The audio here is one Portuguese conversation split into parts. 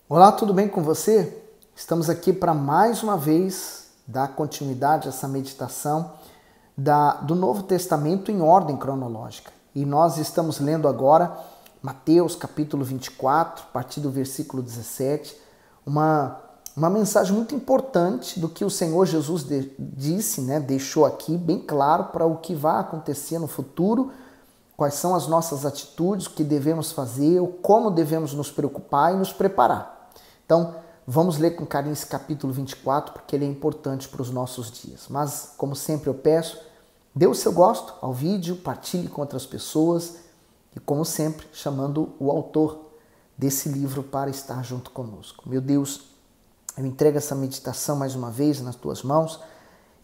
Olá, tudo bem com você? Estamos aqui para mais uma vez dar continuidade a essa meditação do Novo Testamento em ordem cronológica. E nós estamos lendo agora Mateus capítulo 24, a partir do versículo 17, uma mensagem muito importante do que o Senhor Jesus disse, deixou aqui bem claro para o que vai acontecer no futuro, quais são as nossas atitudes, o que devemos fazer, como devemos nos preocupar e nos preparar. Então, vamos ler com carinho esse capítulo 24, porque ele é importante para os nossos dias. Mas, como sempre eu peço, dê o seu gosto ao vídeo, partilhe com outras pessoas e, como sempre, chamando o autor desse livro para estar junto conosco. Meu Deus, eu entrego essa meditação mais uma vez nas tuas mãos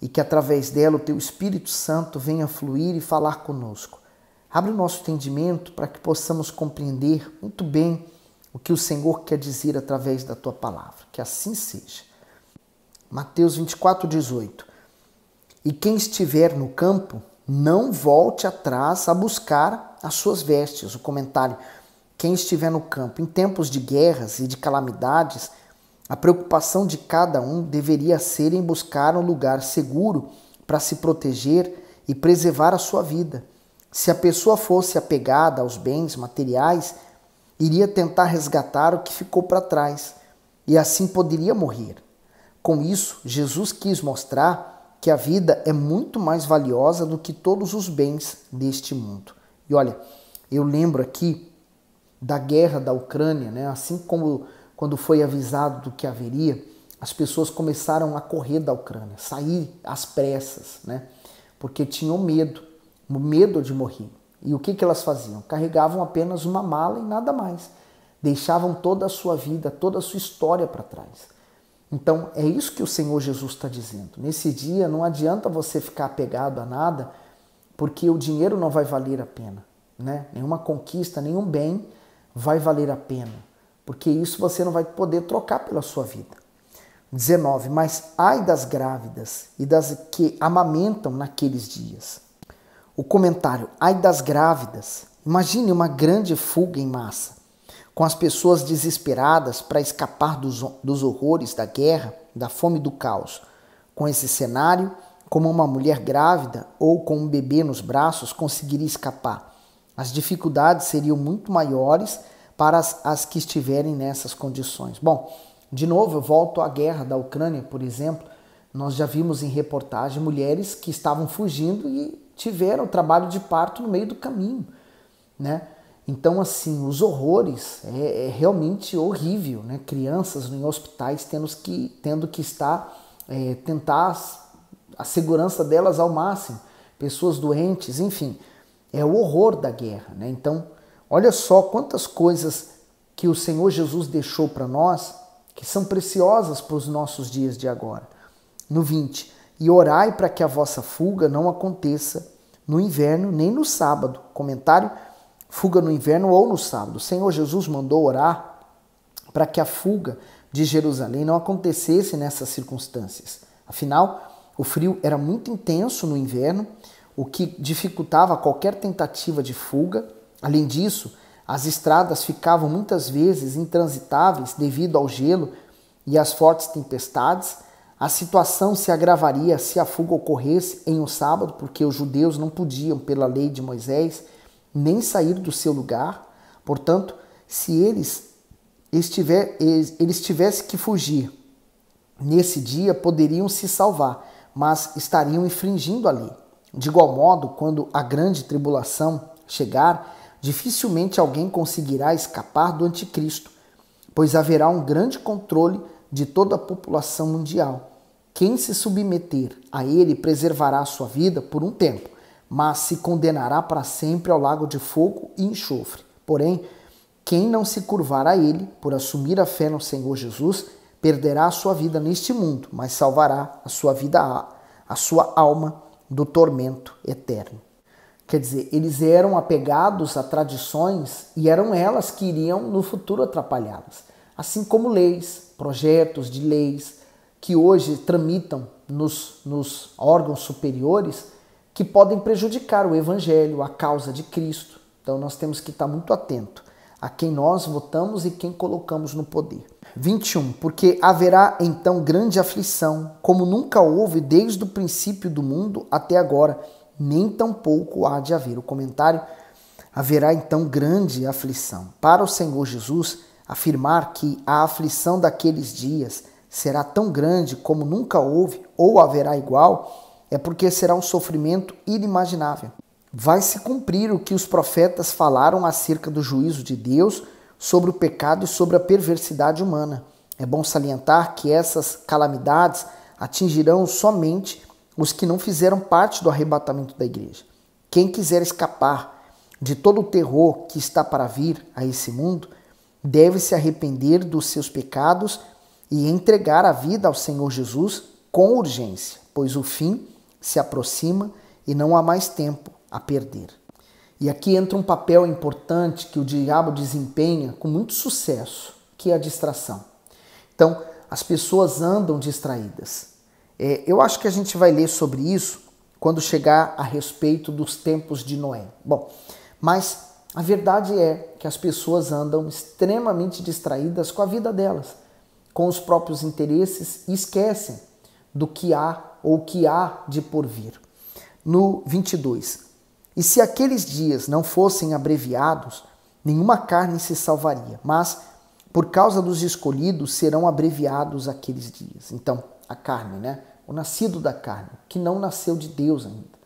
e que através dela o teu Espírito Santo venha fluir e falar conosco. Abre o nosso entendimento para que possamos compreender muito bem o que o Senhor quer dizer através da tua palavra. Que assim seja. Mateus 24, 18. E quem estiver no campo, não volte atrás a buscar as suas vestes. O comentário. Quem estiver no campo, em tempos de guerras e de calamidades, a preocupação de cada um deveria ser em buscar um lugar seguro para se proteger e preservar a sua vida. Se a pessoa fosse apegada aos bens materiais, iria tentar resgatar o que ficou para trás e assim poderia morrer. Com isso, Jesus quis mostrar que a vida é muito mais valiosa do que todos os bens deste mundo. E olha, eu lembro aqui da guerra da Ucrânia, assim como quando foi avisado do que haveria, as pessoas começaram a correr da Ucrânia, sair às pressas, porque tinham medo de morrer. E o que elas faziam? Carregavam apenas uma mala e nada mais. Deixavam toda a sua vida, toda a sua história para trás. Então, é isso que o Senhor Jesus está dizendo. Nesse dia, não adianta você ficar apegado a nada, porque o dinheiro não vai valer a pena. Nenhuma conquista, nenhum bem vai valer a pena. Porque isso você não vai poder trocar pela sua vida. 19. Mas ai das grávidas e das que amamentam naqueles dias. O comentário, ai das grávidas. Imagine uma grande fuga em massa, com as pessoas desesperadas para escapar dos horrores da guerra, da fome e do caos. Com esse cenário, como uma mulher grávida ou com um bebê nos braços conseguiria escapar. As dificuldades seriam muito maiores para as que estiverem nessas condições. Bom, de novo eu volto à guerra da Ucrânia, por exemplo. Nós já vimos em reportagem mulheres que estavam fugindo e tiveram trabalho de parto no meio do caminho, Então, assim, os horrores é realmente horrível, Crianças em hospitais tendo que estar, tentar a segurança delas ao máximo, pessoas doentes, enfim, é o horror da guerra, Então, olha só quantas coisas que o Senhor Jesus deixou para nós, que são preciosas para os nossos dias de agora. No 20, e orai para que a vossa fuga não aconteça no inverno nem no sábado. Comentário, fuga no inverno ou no sábado. O Senhor Jesus mandou orar para que a fuga de Jerusalém não acontecesse nessas circunstâncias. Afinal, o frio era muito intenso no inverno, o que dificultava qualquer tentativa de fuga. Além disso, as estradas ficavam muitas vezes intransitáveis devido ao gelo e às fortes tempestades. A situação se agravaria se a fuga ocorresse em um sábado, porque os judeus não podiam, pela lei de Moisés, nem sair do seu lugar. Portanto, se eles tivessem que fugir nesse dia, poderiam se salvar, mas estariam infringindo a lei. De igual modo, quando a grande tribulação chegar, dificilmente alguém conseguirá escapar do anticristo, pois haverá um grande controle de toda a população mundial. Quem se submeter a ele preservará a sua vida por um tempo, mas se condenará para sempre ao lago de fogo e enxofre. Porém, quem não se curvar a ele, por assumir a fé no Senhor Jesus, perderá a sua vida neste mundo, mas salvará a sua vida, a sua alma do tormento eterno. Quer dizer, eles eram apegados a tradições e eram elas que iriam no futuro atrapalhá-las. Assim como leis, projetos de leis que hoje tramitam nos órgãos superiores que podem prejudicar o evangelho, a causa de Cristo. Então nós temos que estar muito atento. a quem nós votamos e quem colocamos no poder. 21. Porque haverá então grande aflição, como nunca houve desde o princípio do mundo até agora, nem tampouco há de haver. O comentário: haverá então grande aflição. Para o Senhor Jesus, afirmar que a aflição daqueles dias será tão grande como nunca houve ou haverá igual, é porque será um sofrimento inimaginável. Vai se cumprir o que os profetas falaram acerca do juízo de Deus sobre o pecado e sobre a perversidade humana. É bom salientar que essas calamidades atingirão somente os que não fizeram parte do arrebatamento da igreja. Quem quiser escapar de todo o terror que está para vir a esse mundo, deve se arrepender dos seus pecados e entregar a vida ao Senhor Jesus com urgência, pois o fim se aproxima e não há mais tempo a perder. E aqui entra um papel importante que o diabo desempenha com muito sucesso, que é a distração. Então, as pessoas andam distraídas. Eu acho que a gente vai ler sobre isso quando chegar a respeito dos tempos de Noé. Bom, mas a verdade é que as pessoas andam extremamente distraídas com a vida delas, com os próprios interesses, e esquecem do que há ou que há de por vir. No 22. E se aqueles dias não fossem abreviados, nenhuma carne se salvaria, mas por causa dos escolhidos serão abreviados aqueles dias. Então, a carne, né? O nascido da carne, que não nasceu de Deus ainda.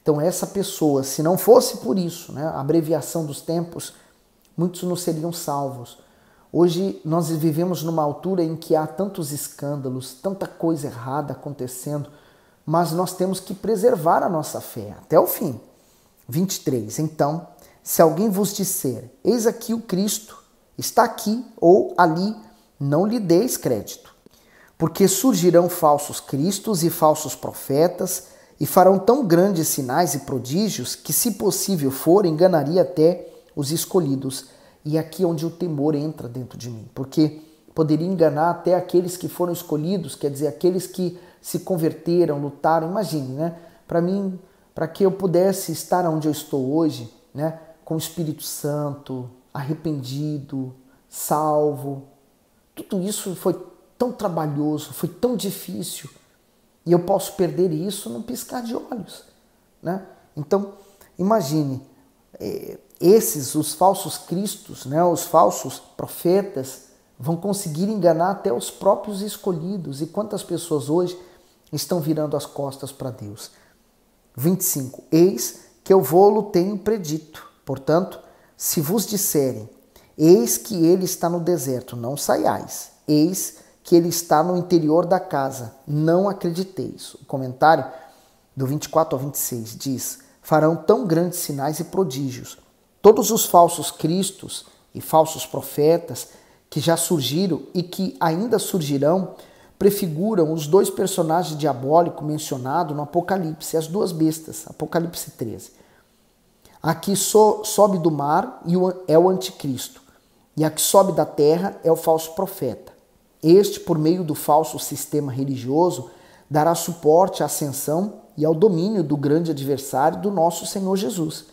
Então, essa pessoa, se não fosse por isso, né, a abreviação dos tempos, muitos não seriam salvos. Hoje nós vivemos numa altura em que há tantos escândalos, tanta coisa errada acontecendo, mas nós temos que preservar a nossa fé até o fim. 23. Então, se alguém vos disser, eis aqui o Cristo, está aqui ou ali, não lhe deis crédito. Porque surgirão falsos cristos e falsos profetas, e farão tão grandes sinais e prodígios que, se possível for, enganaria até os escolhidos. E aqui é onde o temor entra dentro de mim, porque poderia enganar até aqueles que foram escolhidos, quer dizer, aqueles que se converteram, lutaram. Imagine, né? Para mim, para que eu pudesse estar onde eu estou hoje, né? Com o Espírito Santo, arrependido, salvo. Tudo isso foi tão trabalhoso, foi tão difícil. E eu posso perder isso num piscar de olhos, né? Então, imagine, os falsos cristos, né? Os falsos profetas vão conseguir enganar até os próprios escolhidos. E quantas pessoas hoje estão virando as costas para Deus? 25. Eis que eu vou-lo tenho predito. Portanto, se vos disserem, eis que ele está no deserto, não saiais. Eis que ele está no interior da casa, não acrediteis. O comentário do 24 ao 26 diz, farão tão grandes sinais e prodígios. Todos os falsos cristos e falsos profetas que já surgiram e que ainda surgirão prefiguram os dois personagens diabólicos mencionados no Apocalipse, as duas bestas, Apocalipse 13. A que sobe do mar é o anticristo, e a que sobe da terra é o falso profeta. Este, por meio do falso sistema religioso, dará suporte à ascensão e ao domínio do grande adversário do nosso Senhor Jesus.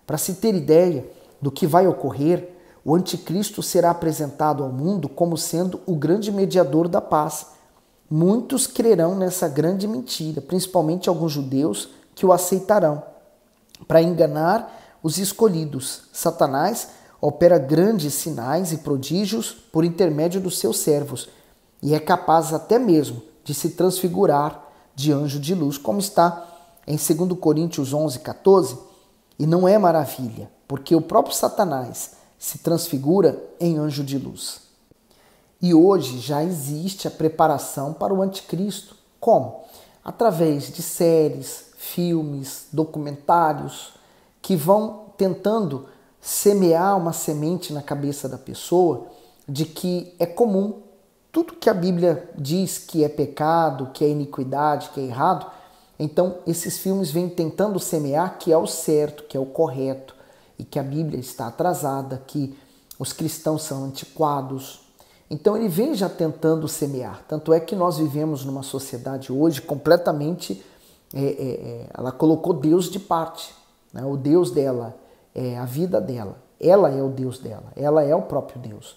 Para se ter ideia do que vai ocorrer, o anticristo será apresentado ao mundo como sendo o grande mediador da paz. Muitos crerão nessa grande mentira, principalmente alguns judeus que o aceitarão. Para enganar os escolhidos, Satanás opera grandes sinais e prodígios por intermédio dos seus servos e é capaz até mesmo de se transfigurar de anjo de luz, como está em 2 Coríntios 11, 14. E não é maravilha, porque o próprio Satanás se transfigura em anjo de luz. E hoje já existe a preparação para o anticristo. Como? Através de séries, filmes, documentários que vão tentando semear uma semente na cabeça da pessoa de que é comum tudo que a Bíblia diz que é pecado, que é iniquidade, que é errado. Então esses filmes vêm tentando semear que é o certo, que é o correto, e que a Bíblia está atrasada, que os cristãos são antiquados. Então ele vem já tentando semear. Tanto é que nós vivemos numa sociedade hoje completamente, ela colocou Deus de parte, né? O Deus dela, a vida dela Ela é o Deus dela, ela é o próprio Deus.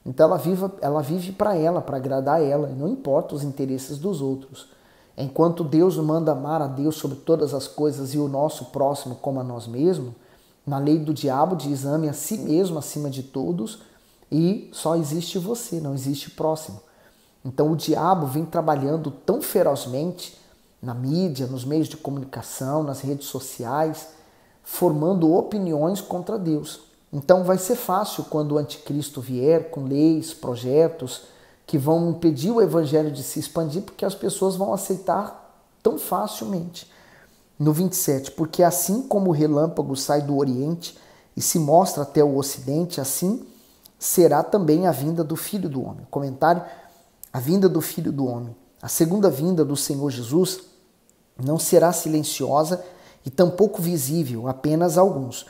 Então ela vive para ela, para agradar ela, não importa os interesses dos outros. Enquanto Deus nos manda amar a Deus sobre todas as coisas e o nosso próximo como a nós mesmos, na lei do diabo diz: ame a si mesmo acima de todos e só existe você, não existe próximo. Então o diabo vem trabalhando tão ferozmente na mídia, nos meios de comunicação, nas redes sociais, formando opiniões contra Deus. Então vai ser fácil quando o anticristo vier com leis, projetos que vão impedir o evangelho de se expandir, porque as pessoas vão aceitar tão facilmente. No 27, porque assim como o relâmpago sai do Oriente e se mostra até o Ocidente, assim será também a vinda do Filho do Homem. Comentário: a vinda do Filho do Homem. A segunda vinda do Senhor Jesus não será silenciosa e tampouco visível apenas a alguns.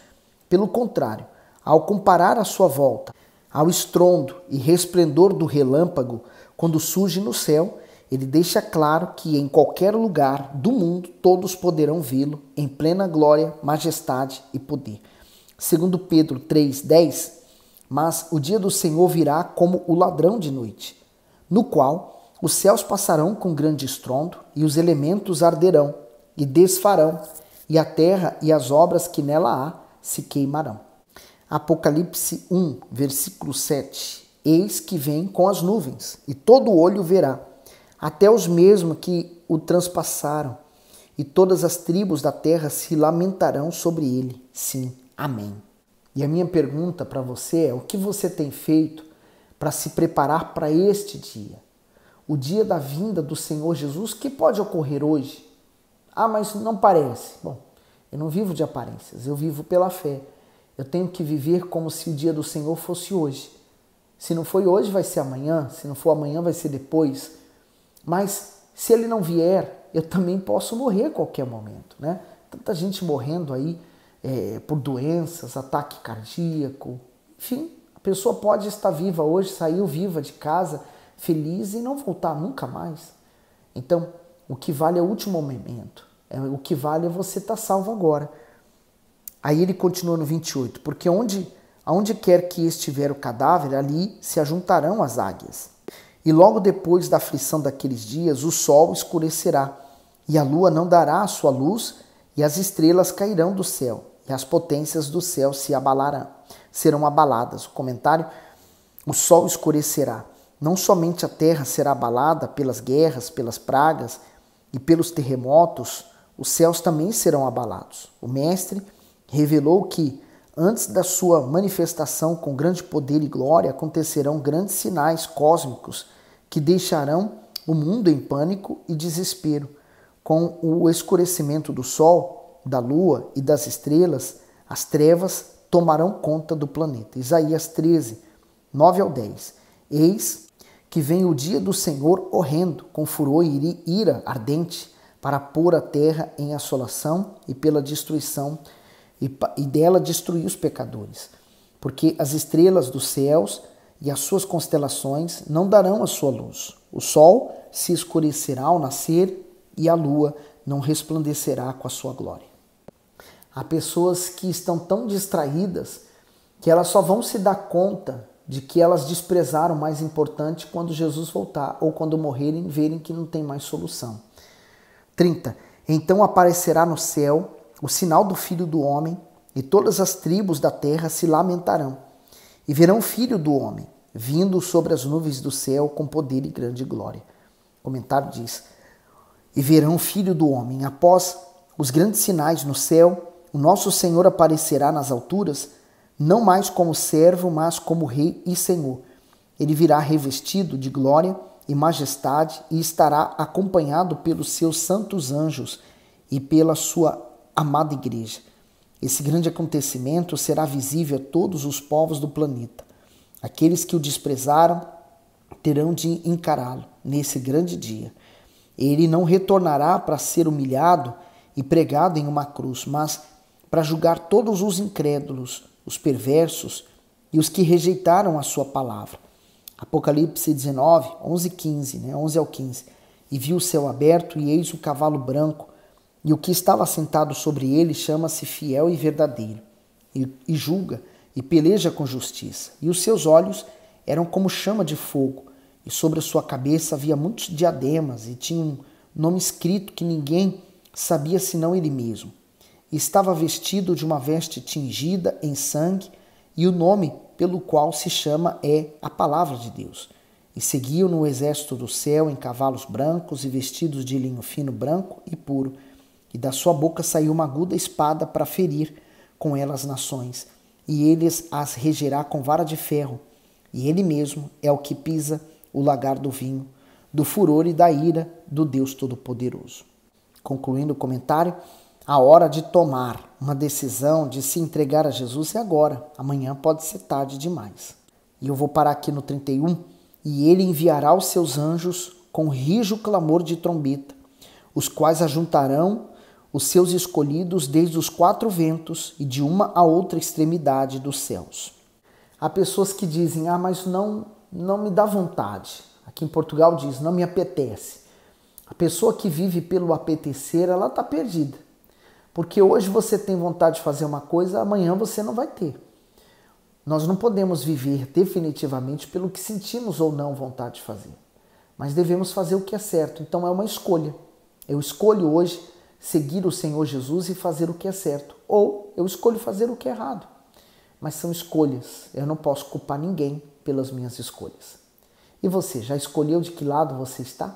Pelo contrário, ao comparar a sua volta ao estrondo e resplendor do relâmpago quando surge no céu, ele deixa claro que em qualquer lugar do mundo todos poderão vê-lo em plena glória, majestade e poder. Segundo Pedro 3,10, mas o dia do Senhor virá como o ladrão de noite, no qual os céus passarão com grande estrondo e os elementos arderão e desfarão, e a terra e as obras que nela há se queimarão. Apocalipse 1, versículo 7. Eis que vem com as nuvens, e todo olho verá, até os mesmos que o transpassaram, e todas as tribos da terra se lamentarão sobre ele. Sim, amém. E a minha pergunta para você é: o que você tem feito para se preparar para este dia? O dia da vinda do Senhor Jesus, que pode ocorrer hoje? Ah, mas não parece. Bom, eu não vivo de aparências, eu vivo pela fé. Eu tenho que viver como se o dia do Senhor fosse hoje. Se não foi hoje, vai ser amanhã. Se não for amanhã, vai ser depois. Mas se ele não vier, eu também posso morrer a qualquer momento, né? Tanta gente morrendo aí por doenças, ataque cardíaco. Enfim, a pessoa pode estar viva hoje, saiu viva de casa, feliz e não voltar nunca mais. Então, o que vale é o último momento. O que vale é você estar salvo agora. Aí ele continua no 28, porque aonde quer que estiver o cadáver, ali se ajuntarão as águias. E logo depois da aflição daqueles dias, o sol escurecerá, e a lua não dará a sua luz, e as estrelas cairão do céu, e as potências do céu serão abaladas. O comentário: o sol escurecerá. Não somente a terra será abalada pelas guerras, pelas pragas e pelos terremotos, os céus também serão abalados. O mestre revelou que, antes da sua manifestação com grande poder e glória, acontecerão grandes sinais cósmicos que deixarão o mundo em pânico e desespero. Com o escurecimento do sol, da lua e das estrelas, as trevas tomarão conta do planeta. Isaías 13, 9 ao 10. Eis que vem o dia do Senhor horrendo, com furor e ira ardente, para pôr a terra em assolação e pela destruição e dela destruir os pecadores. Porque as estrelas dos céus e as suas constelações não darão a sua luz. O sol se escurecerá ao nascer e a lua não resplandecerá com a sua glória. Há pessoas que estão tão distraídas que elas só vão se dar conta de que elas desprezaram o mais importante quando Jesus voltar ou quando morrerem e verem que não tem mais solução. 30. Então aparecerá no céu o sinal do Filho do Homem, e todas as tribos da terra se lamentarão, e verão o Filho do Homem, vindo sobre as nuvens do céu com poder e grande glória. O comentário diz: e verão o Filho do Homem. Após os grandes sinais no céu, o nosso Senhor aparecerá nas alturas, não mais como servo, mas como Rei e Senhor. Ele virá revestido de glória e majestade e estará acompanhado pelos seus santos anjos e pela sua amada igreja. Esse grande acontecimento será visível a todos os povos do planeta. Aqueles que o desprezaram terão de encará-lo nesse grande dia. Ele não retornará para ser humilhado e pregado em uma cruz, mas para julgar todos os incrédulos, os perversos e os que rejeitaram a sua palavra. Apocalipse 19, 11 ao 15. E viu o céu aberto, e eis o cavalo branco, e o que estava sentado sobre ele chama-se Fiel e Verdadeiro, e julga e peleja com justiça. E os seus olhos eram como chama de fogo, e sobre a sua cabeça havia muitos diademas, e tinha um nome escrito que ninguém sabia senão ele mesmo. E estava vestido de uma veste tingida em sangue, e o nome pelo qual se chama é a Palavra de Deus. E seguiam-no o exército do céu em cavalos brancos e vestidos de linho fino branco e puro. E da sua boca saiu uma aguda espada para ferir com ela as nações. E eles as regerá com vara de ferro. E ele mesmo é o que pisa o lagar do vinho, do furor e da ira do Deus Todo-Poderoso. Concluindo o comentário, a hora de tomar uma decisão, de se entregar a Jesus é agora. Amanhã pode ser tarde demais. E eu vou parar aqui no 31. E ele enviará os seus anjos com rijo clamor de trombeta, os quais ajuntarão os seus escolhidos desde os 4 ventos e de uma a outra extremidade dos céus. Há pessoas que dizem, mas não me dá vontade. Aqui em Portugal diz, não me apetece. A pessoa que vive pelo apetecer, ela está perdida. Porque hoje você tem vontade de fazer uma coisa, amanhã você não vai ter. Nós não podemos viver definitivamente pelo que sentimos ou não vontade de fazer. Mas devemos fazer o que é certo. Então é uma escolha. Eu escolho hoje seguir o Senhor Jesus e fazer o que é certo. Ou eu escolho fazer o que é errado. Mas são escolhas. Eu não posso culpar ninguém pelas minhas escolhas. E você, já escolheu de que lado você está?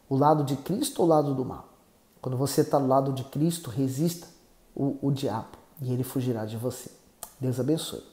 O lado de Cristo ou o lado do mal? Quando você está do lado de Cristo, resista o diabo e ele fugirá de você. Deus abençoe.